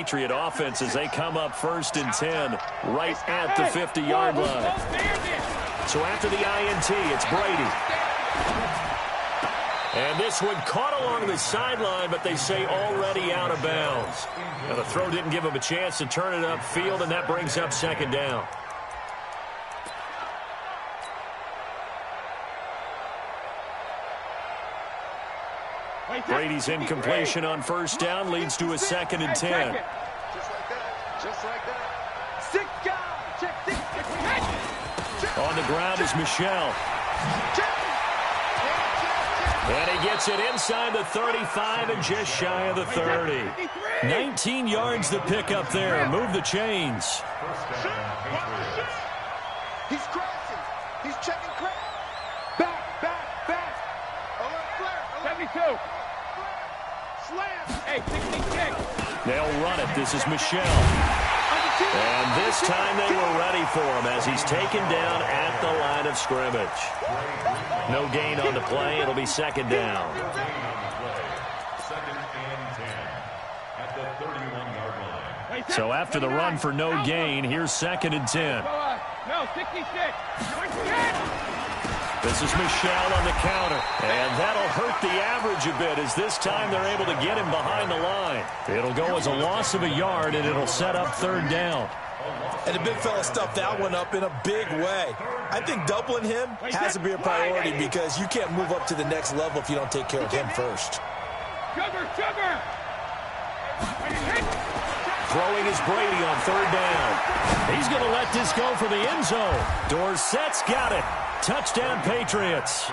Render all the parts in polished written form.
Patriot offense as they come up 1st and 10 right at the 50-yard line. So after the INT, it's Brady. And this one caught along the sideline, but they say already out of bounds. Now the throw didn't give him a chance to turn it upfield, and that brings up 2nd down. Brady's incompletion on 1st down leads to a 2nd and 10. Just like that. Just like that. 6 guys. Check 6. On the ground is Michelle. And he gets it inside the 35 and just shy of the 30. 19 yards to pick up there. Move the chains. He's crashing. He's checking crash. Back. Alert flare. 72. Slam. Hey, 66. They'll run it. This is Michelle. And this time they were ready for him as he's taken down at the line of scrimmage. No gain on the play. It'll be 2nd down. 2nd and 10 at the 31-yard line. So after the run for no gain, here's 2nd and 10. No, 66. This is Michelle on the counter. And that'll hurt the average a bit as this time they're able to get him behind the line. It'll go as a loss of a yard, and it'll set up 3rd down. And the big fella stuffed that one up in a big way. I think doubling him has to be a priority because you can't move up to the next level if you don't take care of him first. Sugar. Throwing is Brady on 3rd down. He's going to let this go for the end zone. Dorsett's got it. Touchdown, Patriots.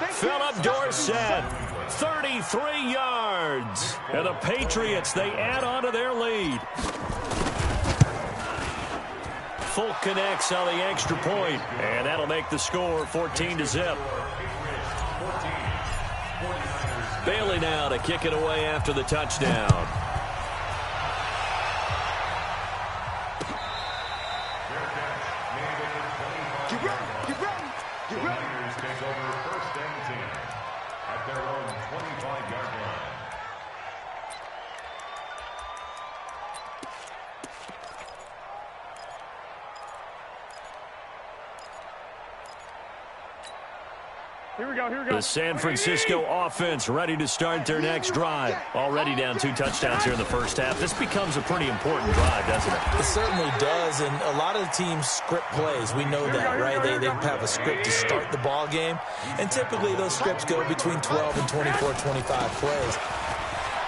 Philip Dorsett, 33 yards. And the Patriots, they add on to their lead. Folk connects on the extra point, and that'll make the score 14-0. Bailey now to kick it away after the touchdown. Here we go. The San Francisco offense ready to start their next drive. Already down 2 touchdowns here in the 1st half. This becomes a pretty important drive, doesn't it? It certainly does, and a lot of the teams script plays. We know that, right? They have a script to start the ball game, and typically those scripts go between 12 and 24, 25 plays.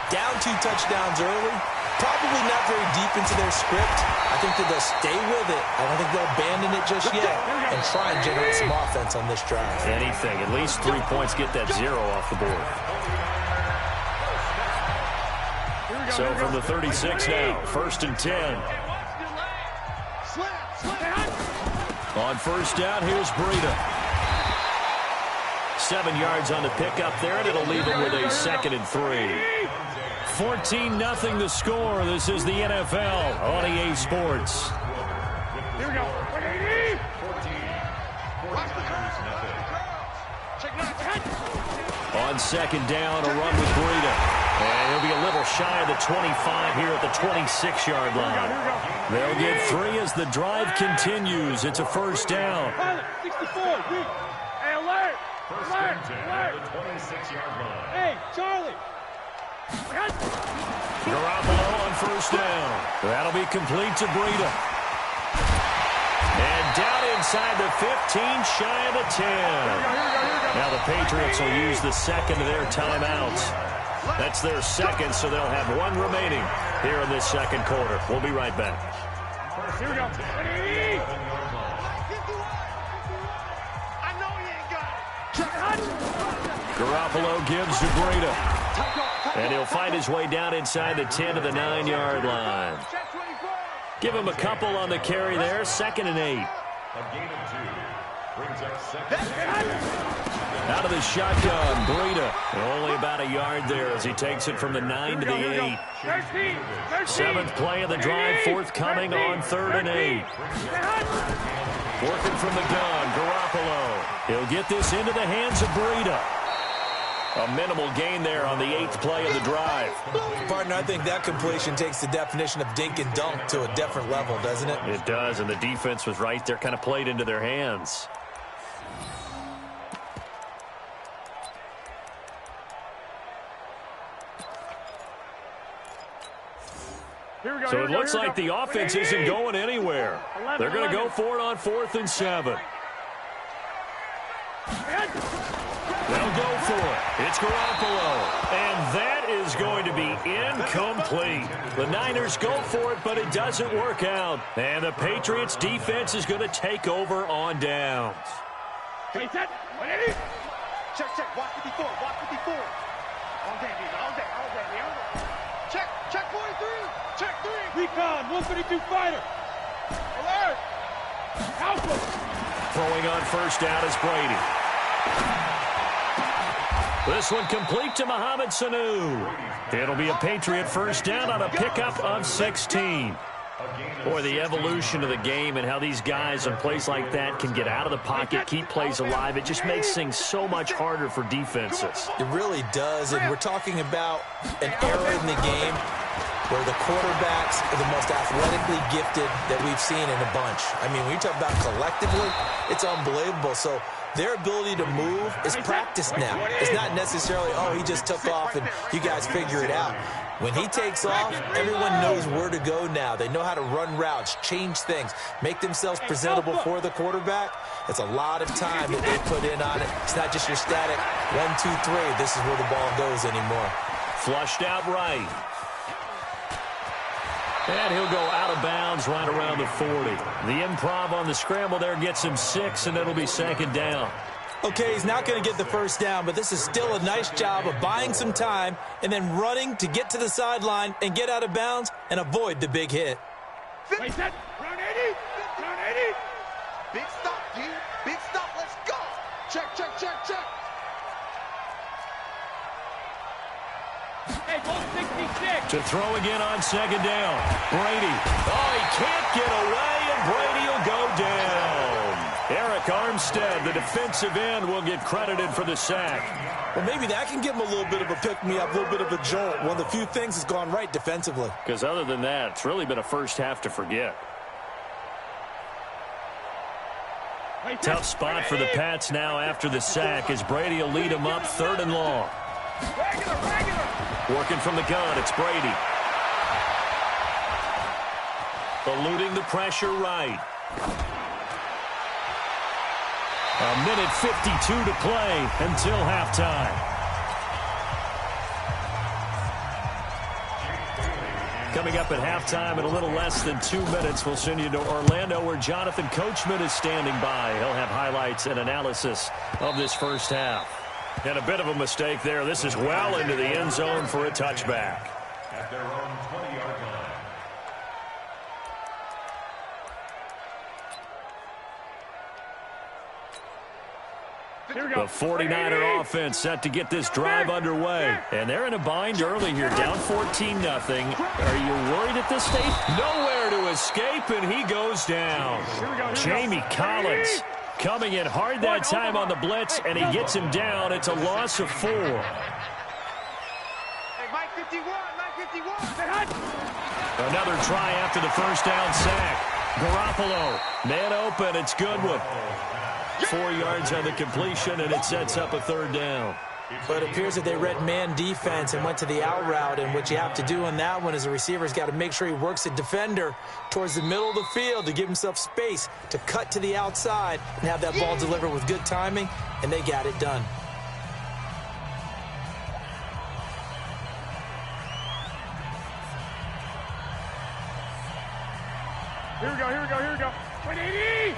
Down 2 touchdowns early, probably not very deep into their script. I think that they'll stay with it. I don't think they'll abandon it just yet and try and generate some offense on this drive. Anything. At least 3 points, get that 0 off the board. So from the 36 now, 1st and 10. On 1st down, here's Breida. 7 yards on the pickup there, and it'll leave him with a 2nd and 3. 14-0 the score. This is the NFL on EA Sports. Here we go. On 2nd down, a run with Breida. And he'll be a little shy of the 25 here at the 26-yard line. They'll get 3 as the drive continues. It's a 1st down. 64. Hey, alert. First and 10 at the 26-yard line. Hey, Charlie. Garoppolo on 1st down. That'll be complete to Breida. And down inside the 15, shy of the 10. Now the Patriots will use the 2nd of their timeouts. That's their 2nd, so they'll have 1 remaining here in this 2nd quarter. We'll be right back. Here we go. Garoppolo gives to Breida. And he'll find his way down inside the 10 to the 9-yard line. Give him a couple on the carry there. 2nd and 8. A gain of 2 brings up 2nd. Out of the shotgun, Breida. Only about a yard there as he takes it from the 9 to the 8. 7th play of the drive, forthcoming on 3rd and 8. Working from the gun, Garoppolo. He'll get this into the hands of Breida. A minimal gain there on the 8th play of the drive. Partner, I think that completion takes the definition of dink and dunk to a different level, doesn't it? It does, and the defense was right there, kind of played into their hands. So it looks like the offense isn't going anywhere. They're going to go for it on 4th and 7. They'll go for it. It's Garoppolo. And that is going to be incomplete. The Niners go for it, but it doesn't work out. And the Patriots defense is going to take over on downs. Check, check. Walk 54. Walk 54. All day, Check 43. Check 3. Recon, 152 fighter. Alert. Alpha. Throwing on first down is Brady. This one complete to Mohamed Sanu. It'll be a Patriot first down on a pickup of 16. Boy, the evolution of the game and how these guys in plays like that can get out of the pocket, keep plays alive, it just makes things so much harder for defenses. It really does, and we're talking about an era in the game where the quarterbacks are the most athletically gifted that we've seen in a bunch. I mean, when you talk about collectively, it's unbelievable. So their ability to move is practiced now. It's not necessarily, oh, he just took off and you guys figure it out. When he takes off, everyone knows where to go now. They know how to run routes, change things, make themselves presentable for the quarterback. It's a lot of time that they put in on it. It's not just your static 1, 2, 3. This is where the ball goes anymore. Flushed out right. And he'll go out of bounds right around the 40. The improv on the scramble there gets him 6, and it'll be 2nd down. Okay, he's not going to get the first down, but this is still a nice job of buying some time and then running to get to the sideline and get out of bounds and avoid the big hit. Wait, set. Round 80. Round 80. Big stop, dude. Big stop. Let's go. Check. Hey, goal 66. To throw again on 2nd down. Brady. Oh, he can't get away, and Brady will go down. Eric Armstead, the defensive end, will get credited for the sack. Well, maybe that can give him a little bit of a pick-me-up, a little bit of a jolt. One of the few things that's gone right defensively. Because other than that, it's really been a first half to forget. Tough spot for the Pats now after the sack as Brady will lead them up 3rd and long. Working from the gun, it's Brady. Eluding the pressure right. A minute 52 to play until halftime. Coming up at halftime in a little less than 2 minutes, we'll send you to Orlando where Jonathan Coachman is standing by. He'll have highlights and analysis of this first half. And a bit of a mistake there. This is well into the end zone for a touchback. At their own 20-yard line. The 49er offense set to get this drive underway. And they're in a bind early here, down 14-0. Are you worried at this stage? Nowhere to escape, and he goes down. Jamie Collins coming in hard that time on the blitz, and he gets him down. It's a loss of 4. Hey, Mike 51. Another try after the first down sack. Garoppolo, man open, it's Goodwin. 4 yards on the completion, and it sets up a 3rd down. But it appears that they read man defense and went to the out route, and what you have to do on that one is the receiver's got to make sure he works the defender towards the middle of the field to give himself space to cut to the outside and have that ball delivered with good timing, and they got it done. Here we go. 180.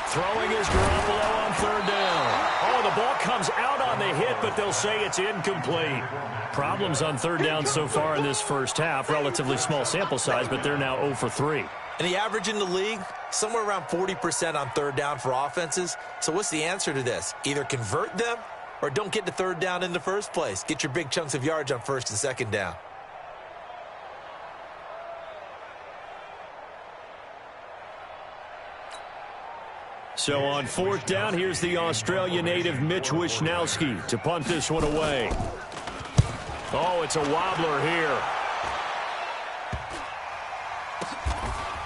Throwing is Garoppolo on 3rd down. Oh, the ball comes out on the hit, but they'll say it's incomplete. Problems on 3rd down so far in this first half. Relatively small sample size, but they're now 0 for 3. And the average in the league, somewhere around 40% on 3rd down for offenses. So what's the answer to this? Either convert them or don't get to 3rd down in the first place. Get your big chunks of yards on 1st and 2nd down. So on 4th down, here's the Australia native Mitch Wishnowski to punt this one away. Oh, it's a wobbler here.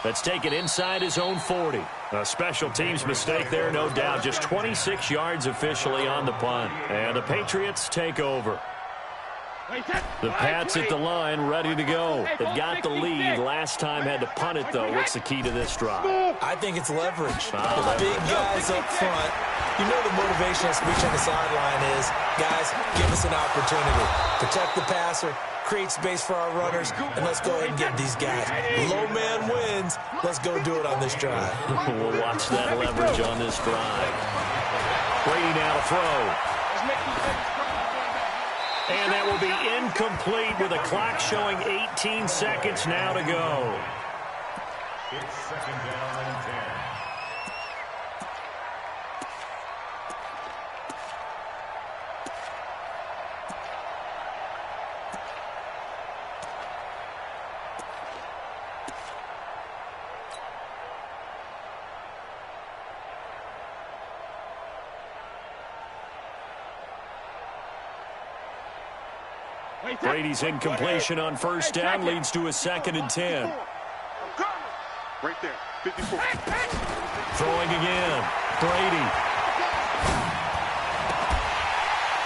That's taken inside his own 40. A special teams mistake there, no doubt. Just 26 yards officially on the punt. And the Patriots take over. The Pats at the line, ready to go. They've got the lead. Last time had to punt it, though. What's the key to this drive? I think it's leverage. The big guys up front. You know the motivational speech on the sideline is, guys, give us an opportunity. Protect the passer, create space for our runners, and let's go ahead and get these guys. Low man wins. Let's go do it on this drive. We'll watch that leverage on this drive. Brady now to throw. And that will be incomplete with a clock showing 18 seconds now to go. It's 2nd down and 10. Brady's incompletion on 1st down leads to a 2nd and 10. Right there, 54. Throwing again. Brady.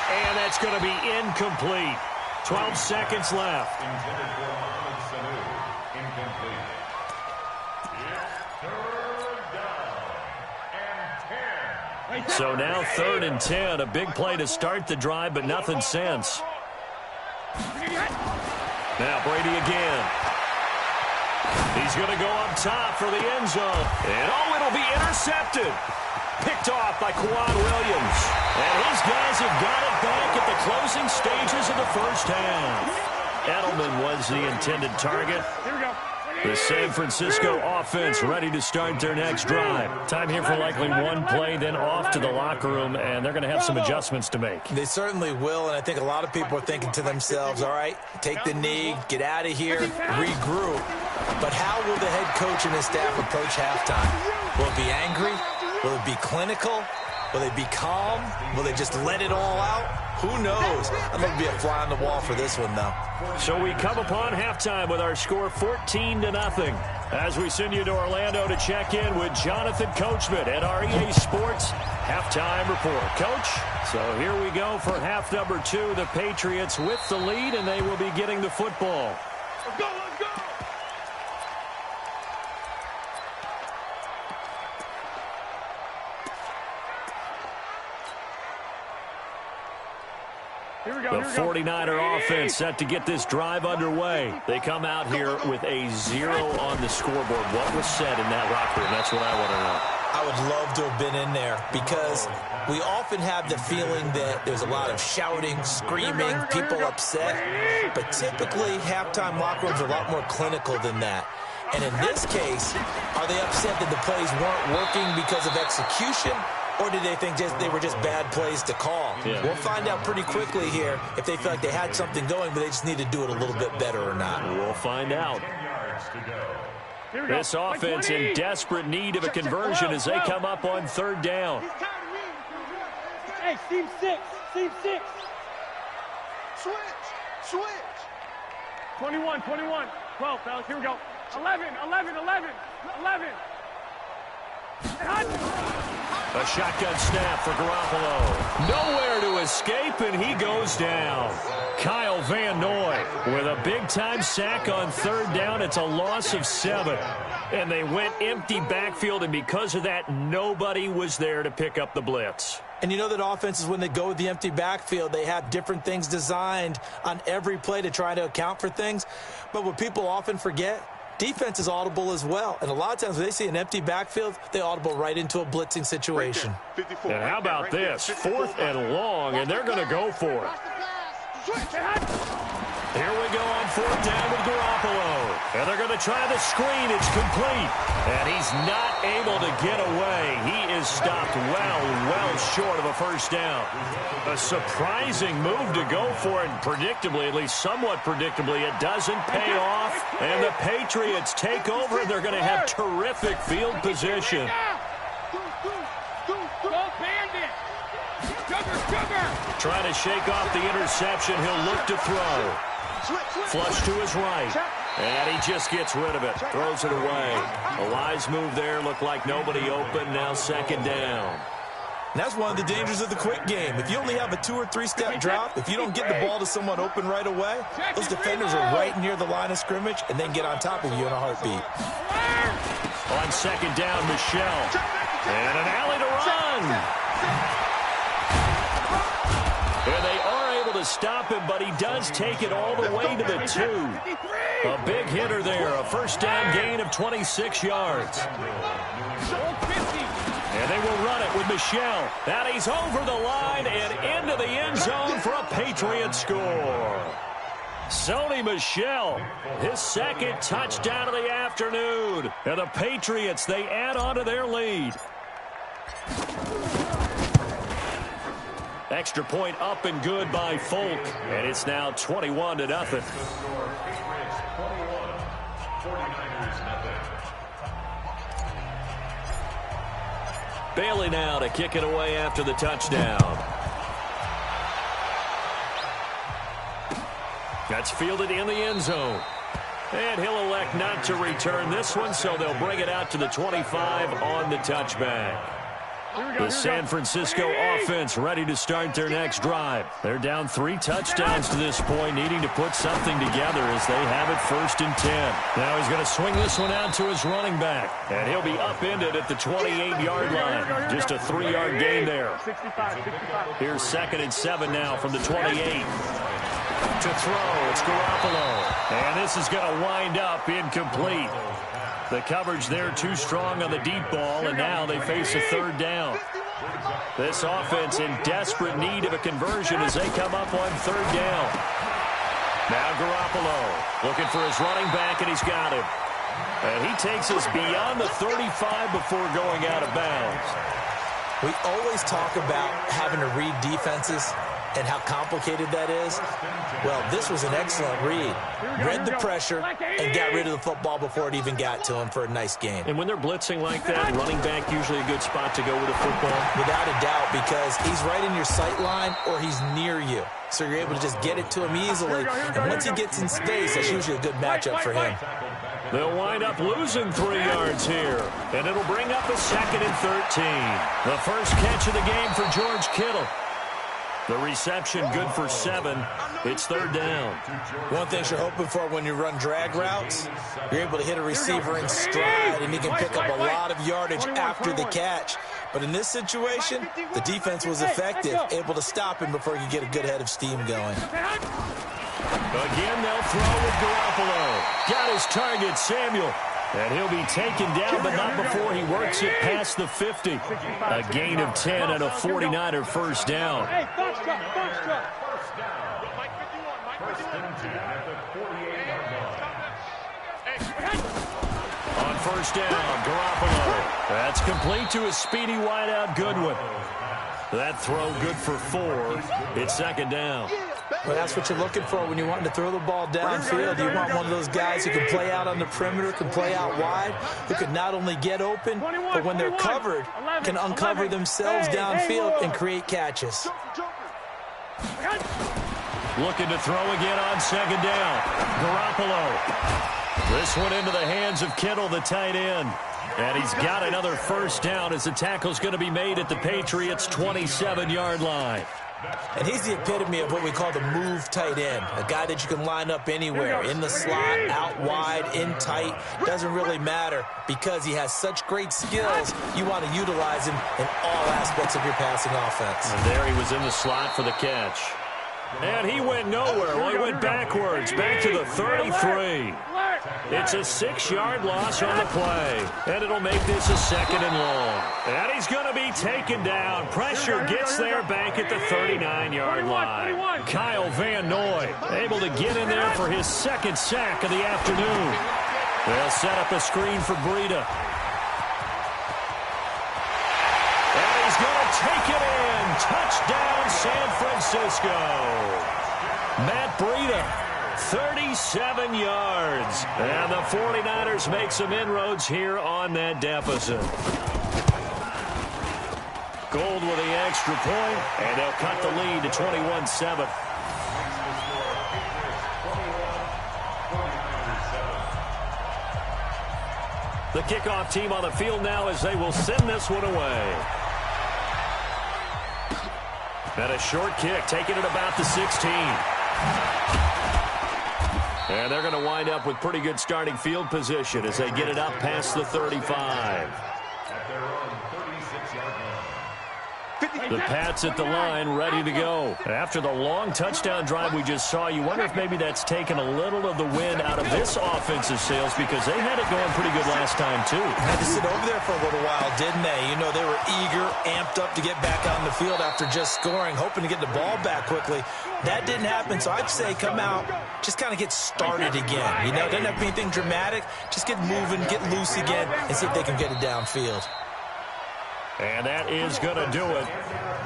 And that's going to be incomplete. 12 seconds left. Intended for Mohamed Sanu. Incomplete. It's 3rd down and 10. So now 3rd and 10. A big play to start the drive, but nothing since. Now Brady again. He's going to go up top for the end zone. And oh, it'll be intercepted. Picked off by Kwan Williams. And his guys have got it back at the closing stages of the 1st half. Edelman was the intended target. Here we go. The San Francisco offense ready to start their next drive. Time here for likely one play, then off to the locker room, and they're going to have some adjustments to make. They certainly will, and I think a lot of people are thinking to themselves, all right, take the knee, get out of here, regroup. But how will the head coach and his staff approach halftime? Will it be angry? Will it be clinical? Will they be calm? Will they just let it all out? Who knows? I'm going to be a fly on the wall for this one, though. So we come upon halftime with our score 14-0. As we send you to Orlando to check in with Jonathan Coachman at our EA Sports Halftime Report. Coach, so here we go for half number 2. The Patriots with the lead, and they will be getting the football. Let's go, let's go. The 49er offense set to get this drive underway. They come out here with a 0 on the scoreboard. What was said in that locker room? That's what I want to know. I would love to have been in there because we often have the feeling that there's a lot of shouting, screaming, people upset. But typically, halftime locker rooms are a lot more clinical than that. And in this case, are they upset that the plays weren't working because of execution? Or did they think they were just bad plays to call? Yeah. We'll find out pretty quickly here if they feel like they had something going, but they just need to do it a little bit better or not. We'll find out. This offense in desperate need of a conversion as they come up on 3rd down. Hey, seam 6. Seam 6. Switch. 21. 12, fellas. Here we go. 11. A shotgun snap for Garoppolo. Nowhere to escape, and he goes down. Kyle Van Noy with a big-time sack on 3rd down. It's a loss of 7. And they went empty backfield, and because of that, nobody was there to pick up the blitz. And you know that offenses, when they go with the empty backfield, they have different things designed on every play to try to account for things. But what people often forget, defense is audible as well. And a lot of times when they see an empty backfield, they audible right into a blitzing situation. And how about this? 4th and long, and they're going to go for it. Here we go on 4th down with Garoppolo. And they're going to try the screen. It's complete. And he's not able to get away. He is stopped well short of a 1st down. A surprising move to go for it. And predictably, at least somewhat predictably, it doesn't pay off. And the Patriots take over. They're going to have terrific field position. Trying to shake off the interception. He'll look to throw. Flush to his right. And he just gets rid of it. Throws it away. A wise move there. Looked like nobody open. Now second down. And that's one of the dangers of the quick game. If you only have a 2- or 3-step drop, if you don't get the ball to someone open right away, those defenders are right near the line of scrimmage and then get on top of you in a heartbeat. On second down, Michelle. And an alley to run. And they are able to stop him, but he does take it all the way to the 2. A big hitter there. A first down gain of 26 yards. And they will run it with Michelle. And he's over the line and into the end zone for a Patriot score. Sony Michel, his second touchdown of the afternoon. And the Patriots, they add on to their lead. Extra point up and good by Folk. And it's now 21-0. Patriots 21, 49ers nothing. Bailey now to kick it away after the touchdown. That's fielded in the end zone. And he'll elect not to return this one, so they'll bring it out to the 25 on the touchback. The San Francisco offense ready to start their next drive. They're down 3 touchdowns to this point, needing to put something together as they have it 1st and 10. Now he's going to swing this one out to his running back, and he'll be upended at the 28-yard line. Just a 3-yard gain there. Here's 2nd and 7 now from the 28. To throw, it's Garoppolo. And this is going to wind up incomplete. The coverage there too strong on the deep ball, and now they face a 3rd down. This offense in desperate need of a conversion as they come up on 3rd down. Now Garoppolo looking for his running back, and he's got him. And he takes us beyond the 35 before going out of bounds. We always talk about having to read defenses and how complicated that is. Well, this was an excellent read. Read the pressure and got rid of the football before it even got to him for a nice gain. And when they're blitzing like that, running back usually a good spot to go with a football? Without a doubt, because he's right in your sight line or he's near you. So you're able to just get it to him easily. And once he gets in space, that's usually a good matchup for him. They'll wind up losing 3 yards here. And it'll bring up a 2nd and 13. The first catch of the game for George Kittle. The reception good for 7. It's 3rd down. One thing you're hoping for when you run drag routes, you're able to hit a receiver in stride, and he can pick up a lot of yardage after the catch. But in this situation, the defense was effective, able to stop him before he could get a good head of steam going. Again, they'll throw with Garoppolo. Got his target, Samuel. And he'll be taken down, but not before he works it past the 50. A gain of 10 and a 49er first down. First and 10 at the 48-yard line. On first down, Garoppolo. That's complete to a speedy wideout Goodwin. That throw good for 4. It's 2nd down. Well, that's what you're looking for when you want to throw the ball downfield. You want one of those guys who can play out on the perimeter, can play out wide, who can not only get open, but when they're covered, can uncover themselves downfield and create catches. Looking to throw again on 2nd down. Garoppolo. This one into the hands of Kittle, the tight end. And he's got another first down as the tackle's going to be made at the Patriots' 27-yard line. And he's the epitome of what we call the move tight end, a guy that you can line up anywhere, in the slot, out wide, in tight, doesn't really matter because he has such great skills. You want to utilize him in all aspects of your passing offense. And there he was in the slot for the catch. And he went nowhere. Well, he went backwards, back to the 33. It's a 6-yard loss on the play, and it'll make this a 2nd and long. And he's going to be taken down. Pressure gets there back at the 39-yard line. Kyle Van Noy able to get in there for his 2nd sack of the afternoon. They'll set up a screen for Breida. And he's going to take it in. Touchdown, San Francisco. Matt Breida. 37 yards. And the 49ers make some inroads here on that deficit. Gold with the extra point, and they'll cut the lead to 21-7. The kickoff team on the field now as they will send this one away. And a short kick, taking it about the 16. And they're going to wind up with pretty good starting field position as they get it up past the 35. The Pats at the line, ready to go. After the long touchdown drive we just saw, you wonder if maybe that's taken a little of the wind out of this offensive sails because they had it going pretty good last time, too. Had to sit over there for a little while, didn't they? You know, they were eager, amped up to get back out on the field after just scoring, hoping to get the ball back quickly. That didn't happen, so I'd say come out, just kind of get started again. You know, it doesn't have to be anything dramatic. Just get moving, get loose again, and see if they can get it downfield. And that is going to do it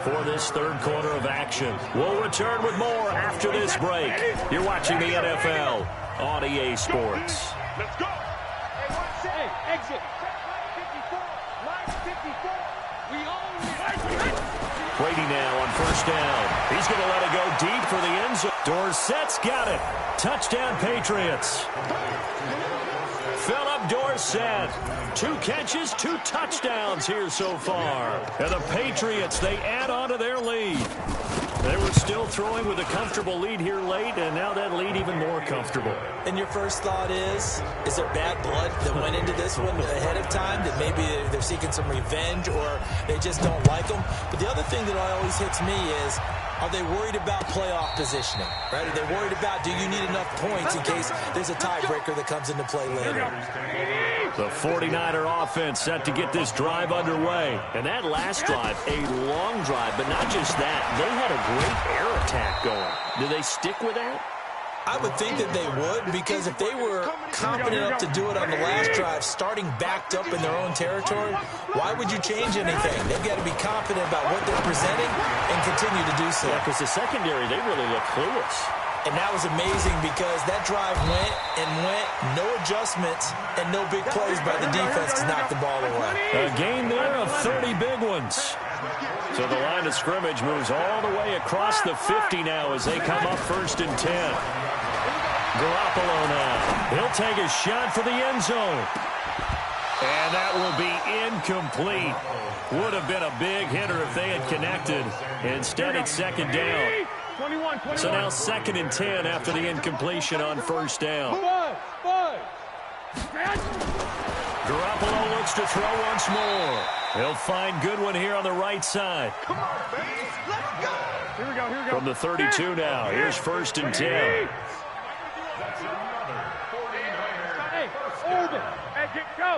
for this third quarter of action. We'll return with more after this break. You're watching the NFL on EA Sports. Let's go. Hey, exit. Line 54. We own it. Brady now on first down. He's going to let it go deep for the end zone. Dorsett's got it. Touchdown, Patriots. Philip Dorsett. 2 catches, 2 touchdowns here so far. And the Patriots, they add on to their lead. They were still throwing with a comfortable lead here late, and now that lead even more comfortable. And your first thought is there bad blood that went into this one ahead of time, that maybe they're seeking some revenge or they just don't like them? But the other thing that always hits me is, are they worried about playoff positioning, right? Are they worried about, do you need enough points in case there's a tiebreaker that comes into play later? The 49er offense set to get this drive underway. And that last drive, a long drive, but not just that. They had a great air attack going. Do they stick with that? I would think that they would, because if they were confident enough to do it on the last drive, starting backed up in their own territory, why would you change anything? They've got to be confident about what they're presenting and continue to do so. Yeah, because the secondary, they really look clueless. And that was amazing because that drive went and went, no adjustments, and no big plays by the defense to knock the ball away. A game there of 30 big ones. So the line of scrimmage moves all the way across the 50 now as they come up 1st and 10. Garoppolo now. He'll take a shot for the end zone. And that will be incomplete. Would have been a big hitter if they had connected. Instead, it's 2nd down. 21. So now 2nd and 10 after the incompletion on 1st down. Garoppolo looks to throw once more. He'll find Goodwin here on the right side. Come on, baby. Let's go. Here we go. From the 32 now. Here's 1st and 10. Hey, hold it. Hey, go.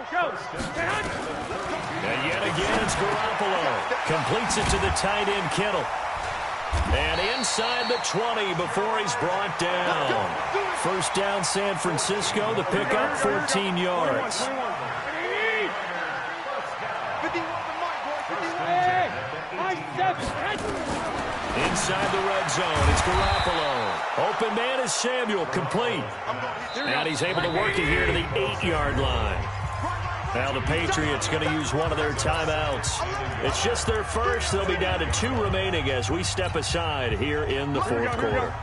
And yet again, it's Garoppolo. Completes it to the tight end, Kittle. And inside the 20 before he's brought down. 1st down, San Francisco. The pickup, 14 yards. Inside the red zone, it's Garoppolo. Open man is Samuel, complete. And he's able to work it here to the 8-yard line. Now the Patriots going to use one of their timeouts. It's just their first. They'll be down to 2 remaining as we step aside here in the 4th quarter.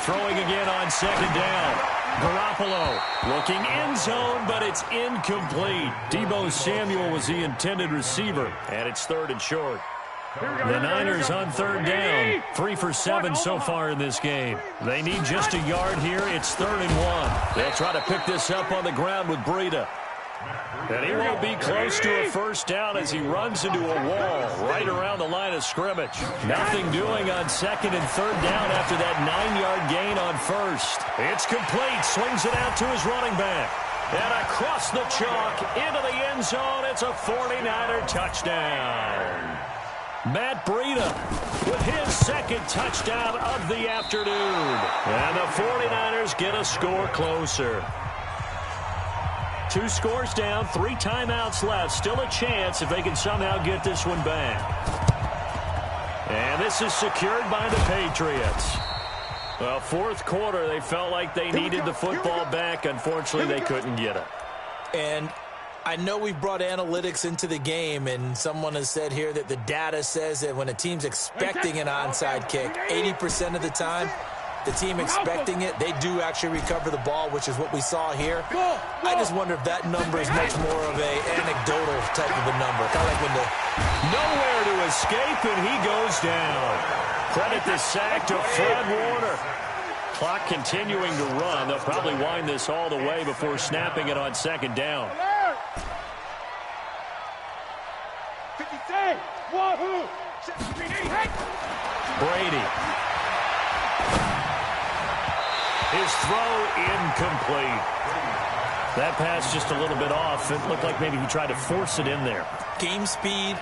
Throwing again on 2nd down. Garoppolo looking end zone, but it's incomplete. Deebo Samuel was the intended receiver, and it's 3rd and short. The Niners on 3rd down. 3 for 7 so far in this game. They need just a yard here. It's 3rd and 1. They'll try to pick this up on the ground with Breida. And he won't be close to a 1st down as he runs into a wall right around the line of scrimmage. Nothing doing on 2nd and 3rd down after that 9-yard gain on 1st. It's complete. Swings it out to his running back. And across the chalk into the end zone. It's a 49er touchdown. Matt Breida with his 2nd touchdown of the afternoon. And the 49ers get a score closer. 2 scores down, 3 timeouts left. Still a chance if they can somehow get this one back. And this is secured by the Patriots. Well, fourth quarter, they felt like they needed the football back. Unfortunately, they couldn't get it. And I know we've brought analytics into the game, and someone has said here that the data says that when a team's expecting an onside kick, 80% of the time, the team expecting it, they do actually recover the ball, which is what we saw here. I just wonder if that number is much more of a anecdotal type of a number. Kind of like when the... Nowhere to escape, and he goes down. Credit the sack to Fred Warner. Clock continuing to run. They'll probably wind this all the way before snapping it on second down. Brady. His throw incomplete. That pass just a little bit off. It looked like maybe he tried to force it in there. Game speed,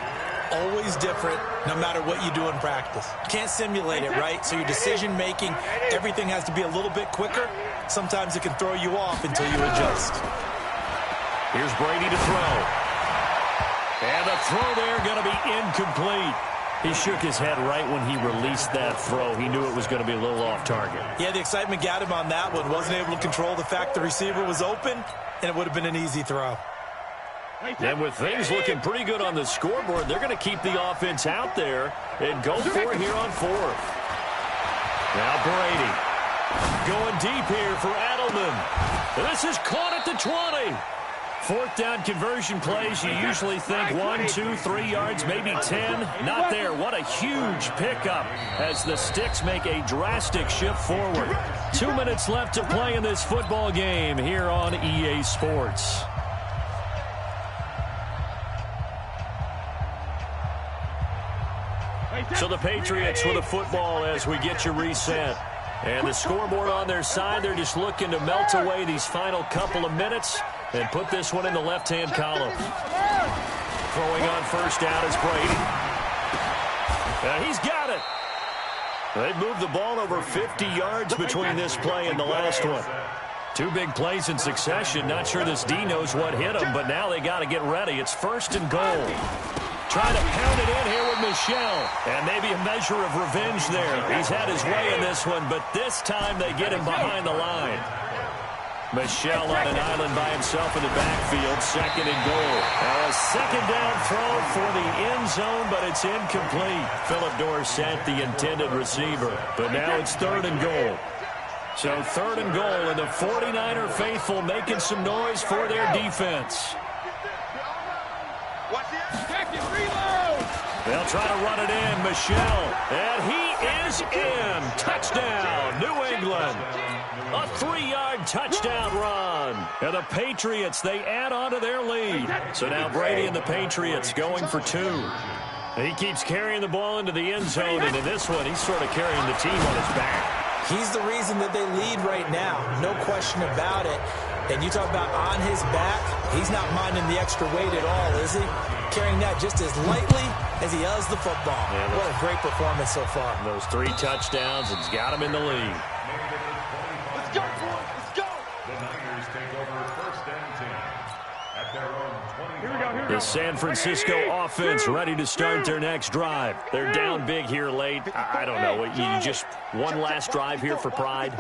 always different, no matter what you do in practice. You can't simulate it, right? So your decision-making, everything has to be a little bit quicker. Sometimes it can throw you off until you adjust. Here's Brady to throw. And the throw there going to be incomplete. He shook his head right when he released that throw. He knew it was going to be a little off target. Yeah, the excitement got him on that one. Wasn't able to control the fact the receiver was open, and it would have been an easy throw. And with things looking pretty good on the scoreboard, they're going to keep the offense out there and go for it here on fourth. Now Brady going deep here for Edelman. This is caught at the 20. Fourth down conversion plays, you usually think 1, 2, 3 yards, maybe 10. Not there. What a huge pickup as the Sticks make a drastic shift forward. 2 minutes left to play in this football game here on EA Sports. So the Patriots with the football as we get you reset. And the scoreboard on their side, they're just looking to melt away these final couple of minutes and put this one in the left-hand column. Throwing on first down is Brady. He's got it. They've moved the ball over 50 yards between this play and the last one. 2 big plays in succession. Not sure this D knows what hit him, but now they got to get ready. It's first and goal. Trying to pound it in here with Michelle. And maybe a measure of revenge there. He's had his way in this one, but this time they get him behind the line. Michelle on an island by himself in the backfield, second and goal. A second down throw for the end zone, but it's incomplete. Phillip Dorsett, the intended receiver. But now it's third and goal. So third and goal, and the 49er faithful making some noise for their defense. They'll try to run it in, Michelle. And he is in. Touchdown, New England. A 3-yard touchdown run. And the Patriots, they add on to their lead. So now Brady and the Patriots going for 2. He keeps carrying the ball into the end zone, and in this one, he's sort of carrying the team on his back. He's the reason that they lead right now. No question about it. And you talk about on his back, he's not minding the extra weight at all, is he? Carrying that just as lightly as he does the football. Yeah, what a great performance so far. Those 3 touchdowns, it's got him in the lead. Let's go, boys. Let's go. The Niners take over first and 10 at their own 20. Here we go. The San Francisco offense ready to start their next drive. They're down big here late. I don't know. You just one last drive here for pride?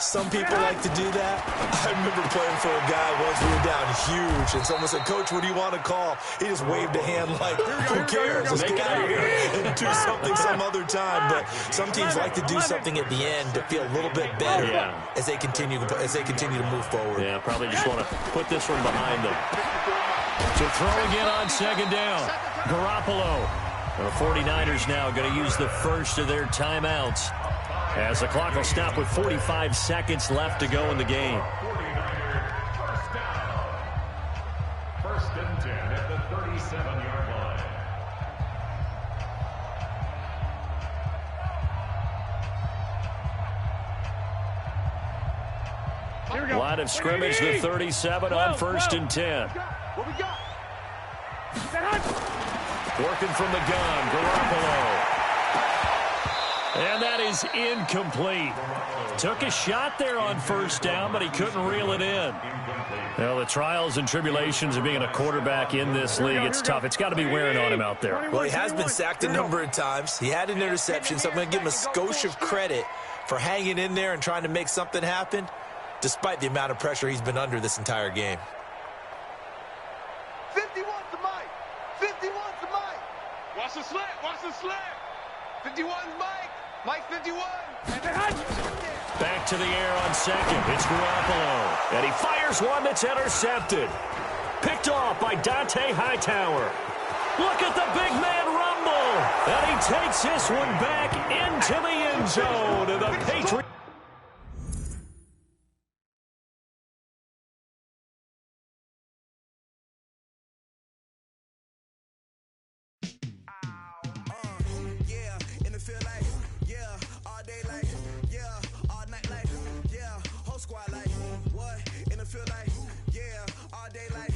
Some people like to do that. I remember playing for a guy once. We were down huge, and someone said, "Coach, what do you want to call?" He just waved a hand like, "Who cares? Let's get out of here and do something some other time." But some teams like to do something at the end to feel a little bit better as they continue to move forward. Yeah, probably just want to put this one behind them. To throw again on second down. Garoppolo. The 49ers now going to use the first of their timeouts, as the clock will stop with 45 seconds left to go in the game. 49ers first down. First and 10 at the 37-yard line. Line of scrimmage, the 37 on first and 10. What we got? Working from the gun, Garoppolo. And that is incomplete. Took a shot there on first down, but he couldn't reel it in. Well, the trials and tribulations of being a quarterback in this league, it's tough. It's got to be wearing on him out there. Well, he has been sacked a number of times. He had an interception, so I'm going to give him a skosh of credit for hanging in there and trying to make something happen, despite the amount of pressure he's been under this entire game. 51 to Mike. 51 to Mike. Watch the slant. Watch the slant. 51's Mike. Mike 51. Back to the air on second. It's Garoppolo. And he fires one that's intercepted. Picked off by Dante Hightower. Look at the big man rumble. And he takes this one back into the end zone. And the Patriots. Squad like, what? In the field like, yeah, all day like,